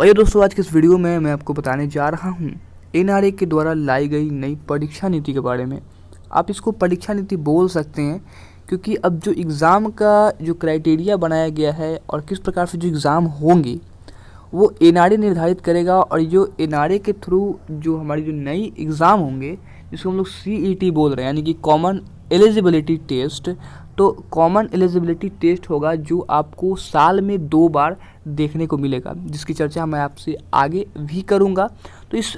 और दोस्तों, आज के इस वीडियो में मैं आपको बताने जा रहा हूँ एनआरए के द्वारा लाई गई नई परीक्षा नीति के बारे में। आप इसको परीक्षा नीति बोल सकते हैं क्योंकि अब जो एग्ज़ाम का जो क्राइटेरिया बनाया गया है और किस प्रकार से जो एग्ज़ाम होंगे वो एनआरए निर्धारित करेगा। और जो एनआरए के थ्रू जो हमारी जो नई एग्ज़ाम होंगे जिसको हम लोग सीईटी बोल रहे हैं, यानी कि कॉमन एलिजिबिलिटी टेस्ट। तो कॉमन एलिजिबिलिटी टेस्ट होगा जो आपको साल में 2 बार देखने को मिलेगा, जिसकी चर्चा मैं आपसे आगे भी करूंगा। तो इस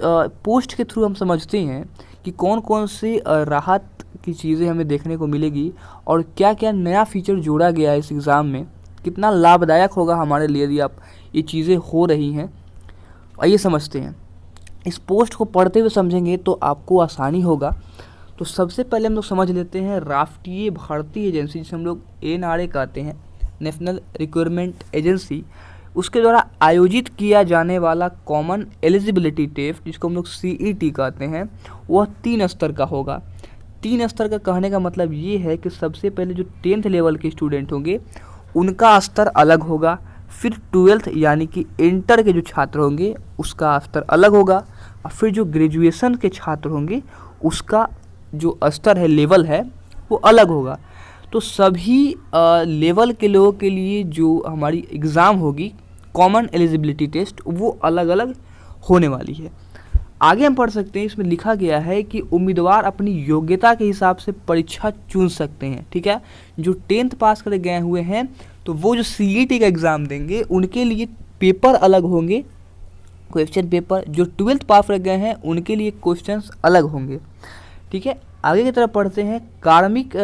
पोस्ट के थ्रू हम समझते हैं कि कौन कौन से राहत की चीज़ें हमें देखने को मिलेगी और क्या क्या नया फीचर जोड़ा गया है इस एग्ज़ाम में, कितना लाभदायक होगा हमारे लिए यदि आप ये चीज़ें हो रही हैं। आइए समझते हैं। इस पोस्ट को पढ़ते हुए समझेंगे तो आपको आसानी होगा। तो सबसे पहले हम लोग समझ लेते हैं राष्ट्रीय भर्ती एजेंसी, जिसे हम लोग एनआरए कहते हैं, नेशनल रिक्रूटमेंट एजेंसी, उसके द्वारा आयोजित किया जाने वाला कॉमन एलिजिबिलिटी टेस्ट, जिसको हम लोग सीईटी कहते हैं, वह 3 स्तर का होगा। 3 स्तर का कहने का मतलब ये है कि सबसे पहले जो 10th लेवल के स्टूडेंट होंगे उनका स्तर अलग होगा, फिर 12th यानी कि इंटर के जो छात्र होंगे उसका स्तर अलग होगा, और फिर जो ग्रेजुएशन के छात्र होंगे उसका जो स्तर है, लेवल है, वो अलग होगा। तो सभी लेवल के लोगों के लिए जो हमारी एग्ज़ाम होगी कॉमन एलिजिबिलिटी टेस्ट, वो अलग अलग होने वाली है। आगे हम पढ़ सकते हैं, इसमें लिखा गया है कि उम्मीदवार अपनी योग्यता के हिसाब से परीक्षा चुन सकते हैं। ठीक है, जो 10th पास कर गए हुए हैं तो वो जो सीईटी का एग्ज़ाम देंगे उनके लिए पेपर अलग होंगे, क्वेश्चन पेपर। जो 12th पास कर गए हैं उनके लिए क्वेश्चंस अलग होंगे। ठीक है, आगे की तरफ पढ़ते हैं। कार्मिक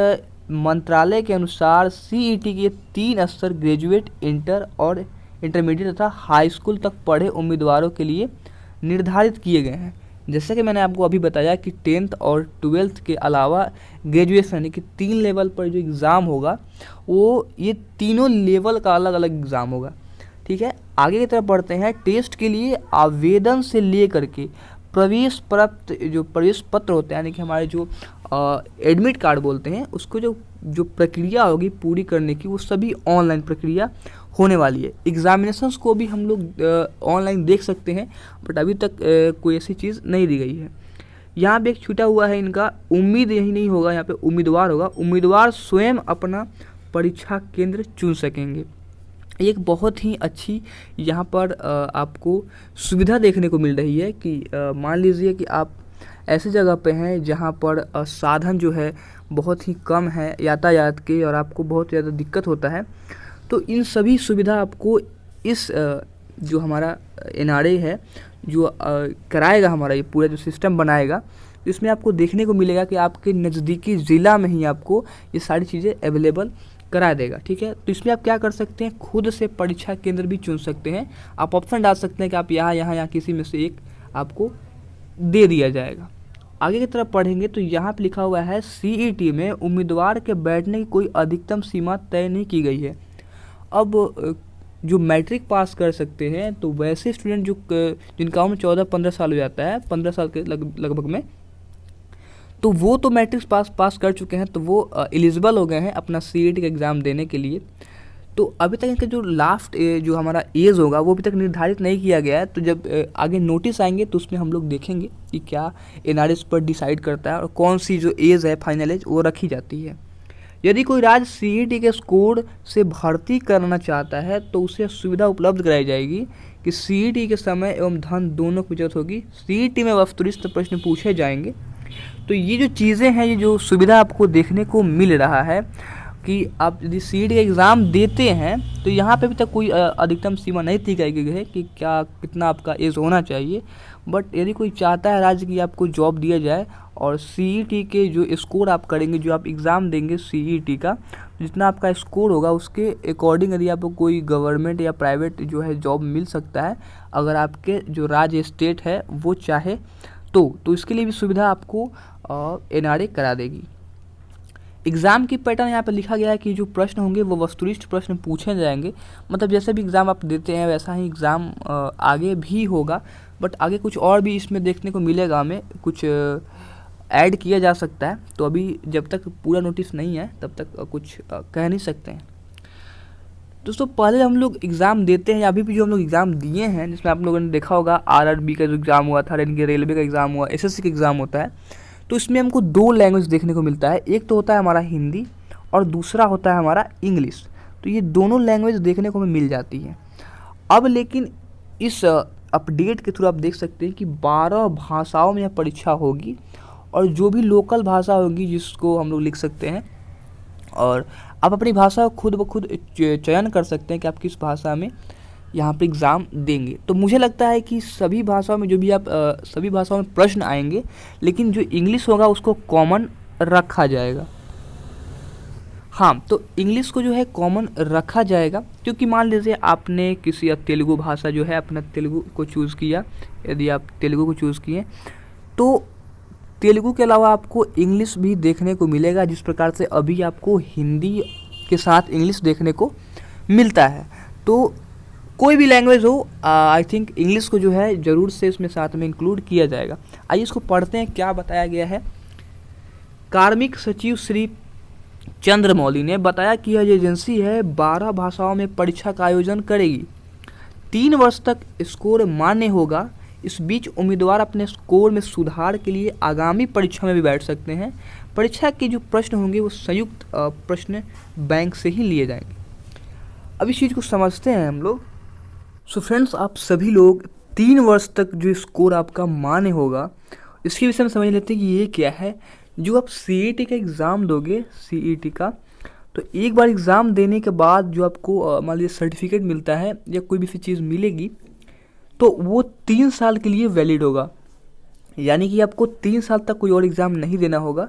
मंत्रालय के अनुसार सीईटी के 3 स्तर ग्रेजुएट, इंटर और इंटरमीडिएट तथा हाई स्कूल तक पढ़े उम्मीदवारों के लिए निर्धारित किए गए हैं। जैसे कि मैंने आपको अभी बताया कि 10th और 12th के अलावा ग्रेजुएशन यानी कि 3 लेवल पर जो एग्ज़ाम होगा वो ये तीनों लेवल का अलग अलग एग्ज़ाम होगा। ठीक है, आगे की तरफ बढ़ते हैं। टेस्ट के लिए आवेदन से लेकर के प्रवेश पत्र होते हैं, यानी कि हमारे जो एडमिट कार्ड बोलते हैं, उसको जो प्रक्रिया होगी पूरी करने की, वो सभी ऑनलाइन प्रक्रिया होने वाली है। एग्जामिनेशंस को भी हम लोग ऑनलाइन देख सकते हैं, बट अभी तक कोई ऐसी चीज़ नहीं दी गई है। यहाँ पे एक छूटा हुआ है इनका, उम्मीद यही नहीं होगा, यहाँ पे उम्मीदवार होगा। उम्मीदवार स्वयं अपना परीक्षा केंद्र चुन सकेंगे। एक बहुत ही अच्छी यहाँ पर आपको सुविधा देखने को मिल रही है कि मान लीजिए कि आप ऐसी जगह पे हैं जहाँ पर साधन जो है बहुत ही कम है यातायात के, और आपको बहुत ज़्यादा दिक्कत होता है। तो इन सभी सुविधा आपको इस जो हमारा एनआरए है जो कराएगा, हमारा ये पूरा जो सिस्टम बनाएगा, तो इसमें आपको देखने को मिलेगा कि आपके नज़दीकी ज़िला में ही आपको ये सारी चीज़ें अवेलेबल करा देगा। ठीक है, तो इसमें आप क्या कर सकते हैं, खुद से परीक्षा केंद्र भी चुन सकते हैं। आप ऑप्शन डाल सकते हैं कि आप यहाँ किसी में से एक आपको दे दिया जाएगा। आगे की तरफ पढ़ेंगे तो यहाँ पे लिखा हुआ है सीईटी में उम्मीदवार के बैठने की कोई अधिकतम सीमा तय नहीं की गई है। अब जो मैट्रिक पास कर सकते हैं तो वैसे स्टूडेंट जिनका उम्र 14-15 साल हो जाता है, 15 साल के लगभग में, तो वो तो मैट्रिक पास कर चुके हैं, तो वो एलिजिबल हो गए हैं अपना सीईटी का एग्ज़ाम देने के लिए। तो अभी तक इनका जो लास्ट जो हमारा एज होगा वो अभी तक निर्धारित नहीं किया गया है। तो जब आगे नोटिस आएंगे तो उसमें हम लोग देखेंगे कि क्या एनआरए पर डिसाइड करता है और कौन सी जो एज है, फाइनल एज, वो रखी जाती है। यदि कोई राज्य सीईटी के स्कोर से भर्ती करना चाहता है तो उसे सुविधा उपलब्ध कराई जाएगी कि सीईटी के समय एवं धन दोनों की बचत होगी। सीईटी में वस्तुनिष्ठ प्रश्न पूछे जाएंगे। तो ये जो चीज़ें हैं, ये जो सुविधा आपको देखने को मिल रहा है कि आप यदि सीईटी का एग्ज़ाम देते हैं तो यहाँ पे अभी तक कोई अधिकतम सीमा नहीं तय की गई है कि कितना आपका एज होना चाहिए। बट यदि कोई चाहता है राज्य की आपको जॉब दिया जाए और सीईटी के जो स्कोर आप करेंगे, जो आप एग्ज़ाम देंगे सीईटी का, जितना आपका स्कोर होगा उसके अकॉर्डिंग यदि आपको कोई गवर्नमेंट या प्राइवेट जो है जॉब मिल सकता है, अगर आपके जो राज्य स्टेट है वो चाहे तो इसके लिए भी सुविधा आपको एनआरए करा देगी। एग्ज़ाम की पैटर्न यहाँ पर लिखा गया है कि जो प्रश्न होंगे वो वस्तुनिष्ठ प्रश्न पूछे जाएंगे। मतलब जैसे भी एग्ज़ाम आप देते हैं वैसा ही एग्ज़ाम आगे भी होगा, बट आगे कुछ और भी इसमें देखने को मिलेगा, हमें कुछ ऐड किया जा सकता है। तो अभी जब तक पूरा नोटिस नहीं है तब तक कुछ कह नहीं सकते हैं। दोस्तों पहले हम लोग एग्ज़ाम देते हैं, अभी भी जो हम लोग एग्ज़ाम दिए हैं, जिसमें आप लोगों ने देखा होगा आरआरबी का जो एग्ज़ाम हुआ था, यानी कि रेलवे का एग्ज़ाम हुआ, एसएससी का एग्ज़ाम होता है, तो इसमें हमको 2 लैंग्वेज देखने को मिलता है। एक तो होता है हमारा हिंदी और दूसरा होता है हमारा इंग्लिश। तो ये दोनों लैंग्वेज देखने को हमें मिल जाती हैं। अब लेकिन इस अपडेट के थ्रू आप देख सकते हैं कि 12 भाषाओं में यह परीक्षा होगी, और जो भी लोकल भाषा होगी जिसको हम लोग लिख सकते हैं, और आप अपनी भाषा को खुद ब खुद चयन कर सकते हैं कि आप किस भाषा में यहाँ पे एग्ज़ाम देंगे। तो मुझे लगता है कि सभी भाषाओं में जो भी आप सभी भाषाओं में प्रश्न आएंगे, लेकिन जो इंग्लिश होगा उसको कॉमन रखा जाएगा। हाँ, तो इंग्लिश को जो है कॉमन रखा जाएगा, क्योंकि मान लीजिए आपने किसी तेलुगु भाषा जो है अपना तेलुगु को चूज़ किया, यदि आप तेलुगु को चूज़ किए तो तेलुगु के अलावा आपको इंग्लिश भी देखने को मिलेगा, जिस प्रकार से अभी आपको हिंदी के साथ इंग्लिश देखने को मिलता है। तो कोई भी लैंग्वेज हो, आई थिंक इंग्लिश को जो है ज़रूर से इसमें साथ में इंक्लूड किया जाएगा। आइए इसको पढ़ते हैं, क्या बताया गया है। कार्मिक सचिव श्री चंद्रमौली ने बताया कि यह एजेंसी है 12 भाषाओं में परीक्षा का आयोजन करेगी। 3 वर्ष तक स्कोर मान्य होगा। इस बीच उम्मीदवार अपने स्कोर में सुधार के लिए आगामी परीक्षा में भी बैठ सकते हैं। परीक्षा के जो प्रश्न होंगे वो संयुक्त प्रश्न बैंक से ही लिए जाएंगे। अब इस चीज़ को समझते हैं हम लोग। सो फ्रेंड्स, आप सभी लोग 3 वर्ष तक जो स्कोर आपका मान्य होगा, इसके विषय में समझ लेते हैं कि ये क्या है। जो आप सीईटी का एग्ज़ाम दोगे, सीईटी का, तो एक बार एग्ज़ाम देने के बाद जो आपको मान लीजिए सर्टिफिकेट मिलता है या कोई भी चीज़ मिलेगी, तो वो 3 साल के लिए वैलिड होगा, यानी कि आपको 3 साल तक कोई और एग्ज़ाम नहीं देना होगा।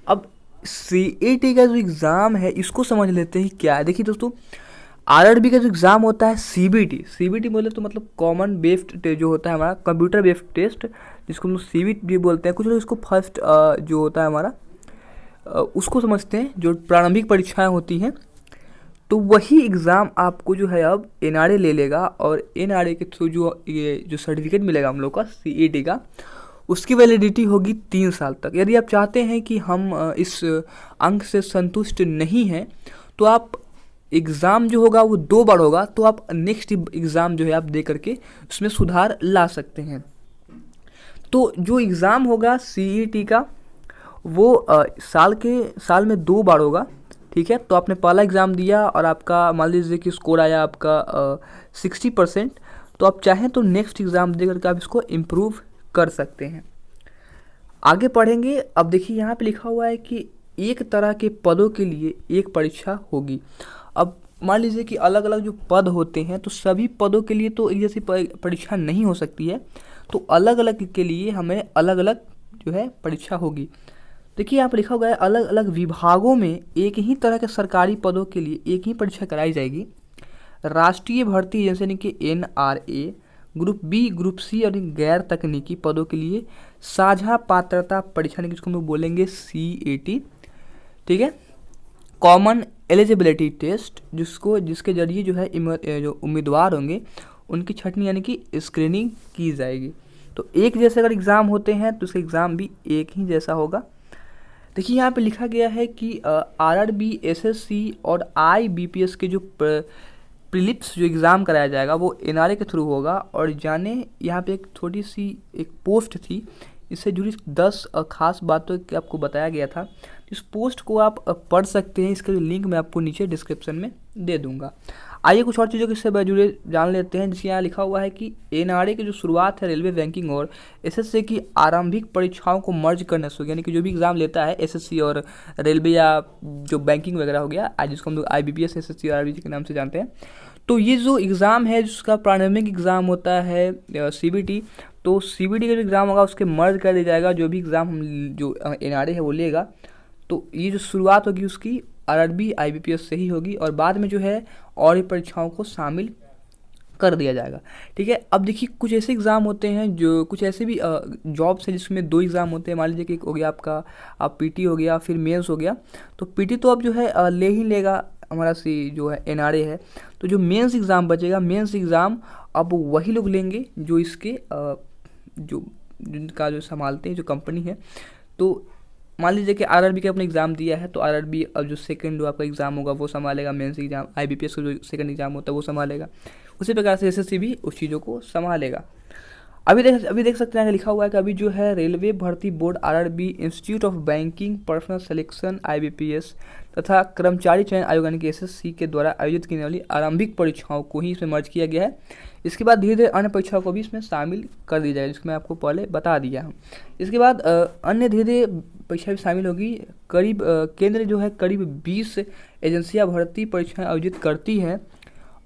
अब सीईटी का जो एग्ज़ाम है इसको समझ लेते हैं क्या है। देखिए दोस्तों, आरआरबी का जो एग्ज़ाम होता है सीबीटी बोले तो मतलब कॉमन बेस्ड जो होता है हमारा कंप्यूटर बेस्ड टेस्ट, जिसको हम लोग सीबीटी भी बोलते हैं। कुछ लोग इसको फर्स्ट जो होता है हमारा उसको समझते हैं, जो प्रारंभिक परीक्षाएं होती हैं। तो वही एग्ज़ाम आपको जो है अब एनआरए ले लेगा, और एनआरए के थ्रू जो सर्टिफिकेट मिलेगा हम लोग का सीईटी का, उसकी वैलिडिटी होगी 3 साल तक। यदि आप चाहते हैं कि हम इस अंक से संतुष्ट नहीं हैं, तो आप एग्ज़ाम जो होगा वो 2 बार होगा, तो आप नेक्स्ट एग्ज़ाम जो है आप दे करके उसमें सुधार ला सकते हैं। तो जो एग्ज़ाम होगा सीईटी का वो साल में 2 बार होगा, ठीक है। तो आपने पहला एग्ज़ाम दिया और आपका मान लीजिए कि स्कोर आया आपका 60%, तो आप चाहें तो नेक्स्ट एग्ज़ाम दे करके आप इसको इम्प्रूव कर सकते हैं। आगे पढ़ेंगे। अब देखिए यहाँ पे लिखा हुआ है कि एक तरह के पदों के लिए एक परीक्षा होगी। अब मान लीजिए कि अलग अलग जो पद होते हैं, तो सभी पदों के लिए तो एक जैसी परीक्षा नहीं हो सकती है, तो अलग अलग के लिए हमें अलग अलग जो है परीक्षा होगी। देखिए यहाँ पर लिखा हुआ है अलग अलग विभागों में एक ही तरह के सरकारी पदों के लिए एक ही परीक्षा कराई जाएगी। राष्ट्रीय भर्ती एजेंसी यानी कि NRA, group B, group C और गैर तकनीकी पदों के लिए साझा पात्रता परीक्षा, जिसको हम लोग बोलेंगे सीएटी, ठीक है। कॉमन एलिजिबिलिटी टेस्ट, जिसके जरिए जो है जो उम्मीदवार होंगे उनकी छटनी यानी कि स्क्रीनिंग की जाएगी। तो एक जैसे अगर एग्ज़ाम होते हैं तो उसका एग्ज़ाम भी एक ही जैसा होगा। देखिए यहाँ पे लिखा गया है कि आरआरबी, एसएससी और आईबीपीएस के जो प्रीलिम्स जो एग्ज़ाम कराया जाएगा वो एनआरए के थ्रू होगा। और जाने यहाँ पे एक छोटी सी एक पोस्ट थी, इससे जुड़ी 10 खास बातों के आपको बताया गया था। इस पोस्ट को आप पढ़ सकते हैं, इसका लिंक मैं आपको नीचे डिस्क्रिप्शन में दे दूँगा। आइए कुछ और चीज़ों के इससे जुड़े जान लेते हैं। जिसके यहाँ लिखा हुआ है कि एनआरए की जो शुरुआत है रेलवे बैंकिंग और एसएससी की आरंभिक परीक्षाओं को मर्ज करने से, यानी कि जो भी एग्ज़ाम लेता है एसएससी और रेलवे या जो बैंकिंग वगैरह हो गया, आज जिसको हम लोग आईबीपीएस, एसएससी और आरआरबी के नाम से जानते हैं, तो ये जो एग्ज़ाम है जिसका प्रारंभिक एग्ज़ाम होता है सीबीटी, तो सीबीटी का जो एग्ज़ाम होगा उसके मर्ज कर दिया जाएगा। जो भी एग्ज़ाम हम जो एनआरए है वो लेगा, तो ये जो शुरुआत होगी उसकी आरआरबी आईबीपीएस से ही होगी, और बाद में जो है और भी परीक्षाओं को शामिल कर दिया जाएगा, ठीक है। अब देखिए कुछ ऐसे एग्ज़ाम होते हैं, जो कुछ ऐसे भी जॉब्स हैं जिसमें 2 एग्ज़ाम होते हैं। मान लीजिए कि एक हो गया आपका पीटी हो गया, फिर मेंस हो गया। तो पीटी तो अब जो है ले ही लेगा हमारा जो है एनआरए है। तो जो मेंस एग्ज़ाम बचेगा, मेंस एग्ज़ाम अब वही लोग लेंगे जो इसके जो जिनका जो संभालते हैं जो कंपनी है। तो मान लीजिए कि आरआरबी का आपने एग्ज़ाम दिया है, तो आरआरबी अब जो सेकंड जो आपका एग्ज़ाम होगा वो संभालेगा, मेंस एग्जाम, आईबीपीएस का जो सेकंड एग्ज़ाम होता है वो संभालेगा। उसी प्रकार से एसएससी भी उस चीज़ों को संभालेगा। अभी देख सकते हैं आगे लिखा हुआ है कि अभी जो है रेलवे भर्ती board, RRB, institute of banking personal selection IBPS तथा कर्मचारी चयन आयोग यानी कि एसएससी के द्वारा आयोजित की जाने वाली आरंभिक परीक्षाओं को ही इसमें मर्ज किया गया है। इसके बाद धीरे धीरे अन्य परीक्षाओं को भी इसमें शामिल कर दिया जाएगा, जिसको मैं आपको पहले बता दिया हूँ। इसके बाद अन्य धीरे धीरे परीक्षा भी शामिल होगी। करीब केंद्र जो है करीब 20 एजेंसियाँ भर्ती परीक्षाएँ आयोजित करती हैं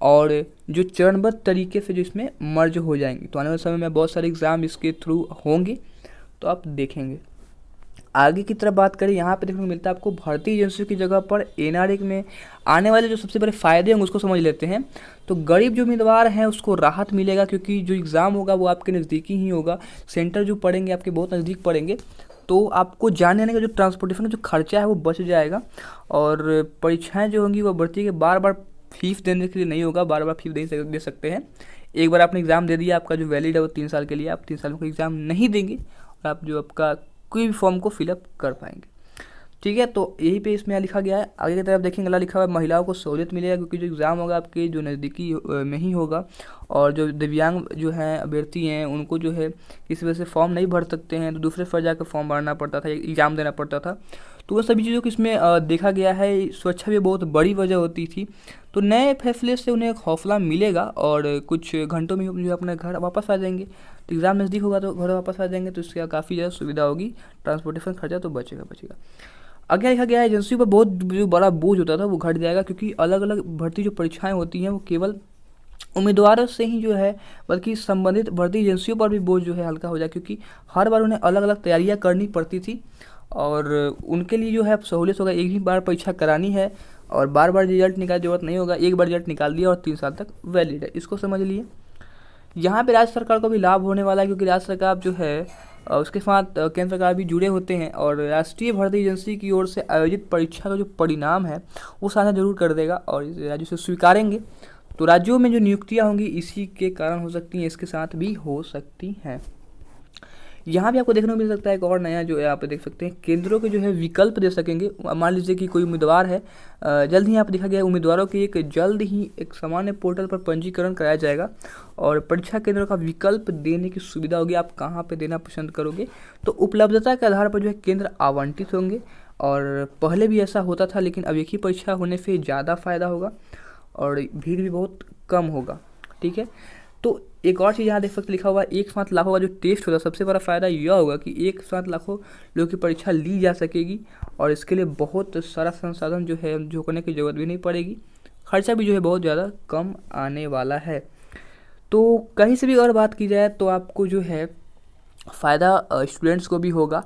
और जो चरणबद्ध तरीके से जो इसमें मर्ज हो जाएंगे। तो आने वाले समय में बहुत सारे एग्ज़ाम इसके थ्रू होंगे, तो आप देखेंगे। आगे की तरफ बात करें, यहाँ पे देखने को मिलता है आपको भर्ती एजेंसियों की जगह पर एनआरए में आने वाले जो सबसे बड़े फ़ायदे होंगे उसको समझ लेते हैं। तो गरीब जो उम्मीदवार हैं उसको राहत मिलेगा, क्योंकि जो एग्ज़ाम होगा वो आपके नज़दीकी ही होगा, सेंटर जो पड़ेंगे आपके बहुत नज़दीक पड़ेंगे, तो आपको जाने आने का जो ट्रांसपोर्टेशन का जो खर्चा है वो बच जाएगा। और परीक्षाएँ जो होंगी वो भर्ती के बार बार फीस देने के लिए नहीं होगा, बार बार फीस दे सकते हैं। एक बार आपने एग्ज़ाम दे दिया, आपका जो वैलिड है वो 3 साल के लिए, आप 3 साल का एग्ज़ाम नहीं देंगे और आप जो आपका कोई भी फॉर्म को फिलअप कर पाएंगे। ठीक है, तो यही पे इसमें लिखा गया है। आगे की तरफ देखेंगे, अगला लिखा हुआ है महिलाओं को सहूलियत मिलेगा, क्योंकि जो एग्ज़ाम होगा आपके जो नज़दीकी में ही होगा और जो दिव्यांग जो हैं अभ्यर्थी हैं उनको जो है किसी वजह से फॉर्म नहीं भर सकते हैं, तो दूसरे पर जाकर फॉर्म भरना पड़ता था, एग्ज़ाम देना पड़ता था। तो वो सभी चीज़ों को इसमें देखा गया है। सुरक्षा भी बहुत बड़ी वजह होती थी, तो नए फैसले से उन्हें एक हौसला मिलेगा और कुछ घंटों में जो अपने घर वापस आ जाएंगे। तो एग्ज़ाम नज़दीक होगा तो घर वापस आ जाएंगे, तो इसका काफ़ी ज़्यादा सुविधा होगी, ट्रांसपोर्टेशन खर्चा तो बचेगा। आगे लिखा गया है एजेंसी पर बहुत जो बड़ा बोझ होता था वो घट जाएगा, क्योंकि अलग अलग भर्ती जो परीक्षाएँ होती हैं वो केवल उम्मीदवारों से ही जो है बल्कि संबंधित भर्ती एजेंसियों पर भी बोझ जो है हल्का हो जाए, क्योंकि हर बार उन्हें अलग अलग तैयारियाँ करनी पड़ती थी और उनके लिए जो है सहूलियत होगा, एक ही बार परीक्षा करानी है और बार बार रिजल्ट निकालने की जरूरत नहीं होगा, एक बार रिजल्ट निकाल दिया और 3 साल तक वैलिड है। इसको समझ लिए। यहाँ पे राज्य सरकार को भी लाभ होने वाला है, क्योंकि राज्य सरकार जो है उसके साथ केंद्र सरकार भी जुड़े होते हैं और राष्ट्रीय भर्ती एजेंसी की ओर से आयोजित परीक्षा का जो परिणाम है वो साझा जरूर कर देगा और इसे राज्यों से स्वीकारेंगे। तो राज्यों में जो नियुक्तियाँ होंगी इसी के कारण हो सकती हैं, इसके साथ भी हो सकती हैं। यहाँ भी आपको देखने को मिल सकता है एक और नया जो है आप देख सकते हैं, केंद्रों के जो है विकल्प दे सकेंगे। मान लीजिए कि कोई उम्मीदवार है, जल्द ही यहाँ पर देखा गया है उम्मीदवारों की जल्द ही एक सामान्य पोर्टल पर पंजीकरण कराया जाएगा और परीक्षा केंद्रों का विकल्प देने की सुविधा होगी। आप कहाँ पे देना पसंद करोगे, तो उपलब्धता के आधार पर जो है केंद्र आवंटित होंगे। और पहले भी ऐसा होता था, लेकिन अब एक ही परीक्षा होने से ज़्यादा फायदा होगा और भीड़ भी बहुत कम होगा। ठीक है, तो एक और चीज़ यहाँ देख सकते लिखा हुआ है, एक साथ लाखों का जो टेस्ट होगा, सबसे बड़ा फ़ायदा यह होगा कि एक साथ लाखों लोगों की परीक्षा ली जा सकेगी और इसके लिए बहुत सारा संसाधन जो है जो करने की ज़रूरत भी नहीं पड़ेगी, खर्चा भी जो है बहुत ज़्यादा कम आने वाला है। तो कहीं से भी अगर बात की जाए तो आपको जो है फ़ायदा स्टूडेंट्स को भी होगा।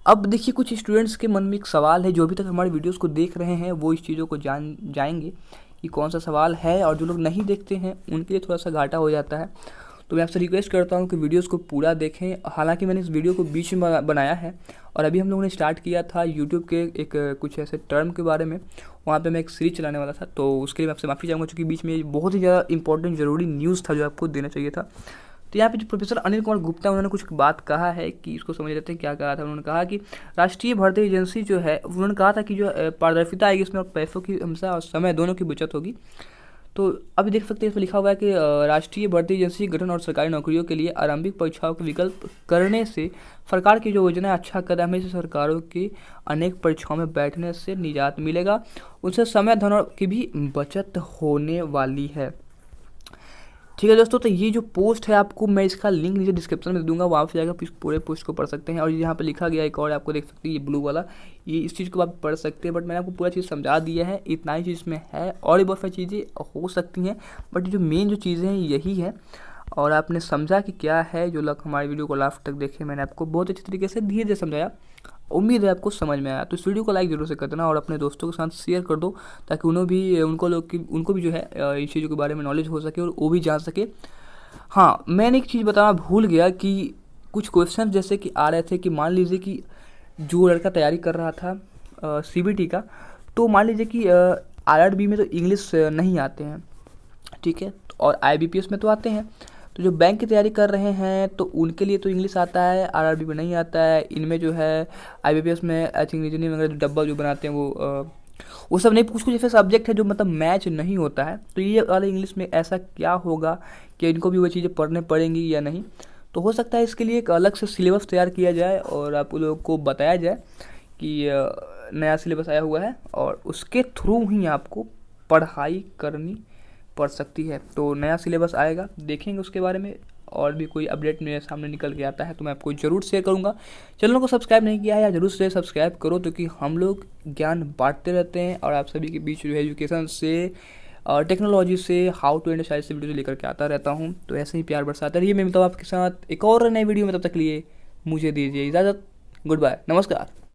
अब देखिए, कुछ स्टूडेंट्स के मन में एक सवाल है, जो अभी तक हमारे वीडियोज़ को देख रहे हैं वो इस चीज़ों को जान जाएंगे कि कौन सा सवाल है, और जो लोग नहीं देखते हैं उनके लिए थोड़ा सा घाटा हो जाता है। तो मैं आपसे रिक्वेस्ट करता हूँ कि वीडियोस को पूरा देखें। हालांकि मैंने इस वीडियो को बीच में बनाया है और अभी हम लोगों ने स्टार्ट किया था यूट्यूब के एक कुछ ऐसे टर्म के बारे में, वहाँ पे मैं एक सीरीज चलाने वाला था, तो उसके लिए मैं आपसे माफ़ी चाहूँगा, क्योंकि बीच में बहुत ही ज़्यादा इंपॉर्टेंट ज़रूरी न्यूज़ था जो आपको देना चाहिए था। तो यहाँ पे जो प्रोफेसर अनिल कुमार गुप्ता उन्होंने कुछ बात कहा है कि इसको समझ लेते हैं क्या कहा था। उन्होंने कहा कि राष्ट्रीय भर्ती एजेंसी जो है, उन्होंने कहा था कि जो पारदर्शिता आएगी इसमें और पैसों की हमेशा और समय दोनों की बचत होगी। तो अभी देख सकते हैं इसमें लिखा हुआ है कि राष्ट्रीय भर्ती एजेंसी गठन और सरकारी नौकरियों के लिए आरंभिक परीक्षाओं का विकल्प करने से सरकार की जो योजना है अच्छा कदम है। इससे सरकारों की अनेक परीक्षाओं में बैठने से निजात मिलेगा, उनसे समय धन की भी बचत होने वाली है। ठीक है दोस्तों, तो ये जो पोस्ट है आपको मैं इसका लिंक नीचे डिस्क्रिप्शन में दे दूंगा, वहाँ से जाकर पूरे पोस्ट को पढ़ सकते हैं। और यहाँ पे लिखा गया एक और आपको देख सकते हैं, ये ब्लू वाला, ये इस चीज़ को आप पढ़ सकते हैं, बट मैंने आपको पूरा चीज़ समझा दिया है, इतना ही चीज़ में है, और भी बहुत सारी चीज़ें हो सकती हैं, बट जो मेन जो चीज़ें हैं यही है। और आपने समझा कि क्या है, जो लोग हमारे वीडियो को लास्ट तक देखे, मैंने आपको बहुत अच्छी तरीके से धीरे धीरे समझाया, उम्मीद है आपको समझ में आया। तो इस वीडियो को लाइक जरूर से कर देना और अपने दोस्तों के साथ शेयर कर दो, ताकि उनको भी जो है इस चीज़ों के बारे में नॉलेज हो सके और वो भी जान सके। हाँ, मैंने एक चीज़ बताना भूल गया कि कुछ क्वेश्चन जैसे कि आ रहे थे कि मान लीजिए कि जो लड़का तैयारी कर रहा था सीबीटी का, तो मान लीजिए कि आरआरबी में तो इंग्लिश नहीं आते हैं, ठीक है, और आईबीपीएस में तो आते हैं। तो जो बैंक की तैयारी कर रहे हैं तो उनके लिए तो इंग्लिश आता है, आरआरबी में नहीं आता है। इनमें जो है आईबीपीएस में आई थिंक रीजनिंग वगैरह जो डब्बा जो बनाते हैं वो सब नहीं, कुछ कुछ ऐसे सब्जेक्ट है जो मतलब मैच नहीं होता है। तो ये वाले इंग्लिश में ऐसा क्या होगा कि इनको भी वो चीज़ें पढ़ने पड़ेंगी या नहीं। तो हो सकता है इसके लिए एक अलग से सिलेबस तैयार किया जाए और आप लोगों को बताया जाए कि नया सिलेबस आया हुआ है और उसके थ्रू ही आपको पढ़ाई करनी पड़ सकती है। तो नया सिलेबस आएगा, देखेंगे उसके बारे में, और भी कोई अपडेट मेरे सामने निकल के आता है तो मैं आपको ज़रूर शेयर करूंगा। चैनल को सब्सक्राइब नहीं किया है या ज़रूर से सब्सक्राइब करो, क्योंकि हम लोग ज्ञान बांटते रहते हैं और आप सभी के बीच जो है एजुकेशन से और टेक्नोलॉजी से हाउ टू इंडस्ट्राइज से वीडियो लेकर के आता रहता हूँ। तो ऐसे ही प्यार बरसाता रहिए। मैं मिलता हूँ आपके साथ एक और नई वीडियो में, तब तक लिए मुझे दीजिए इजाज़त। गुड बाय, नमस्कार।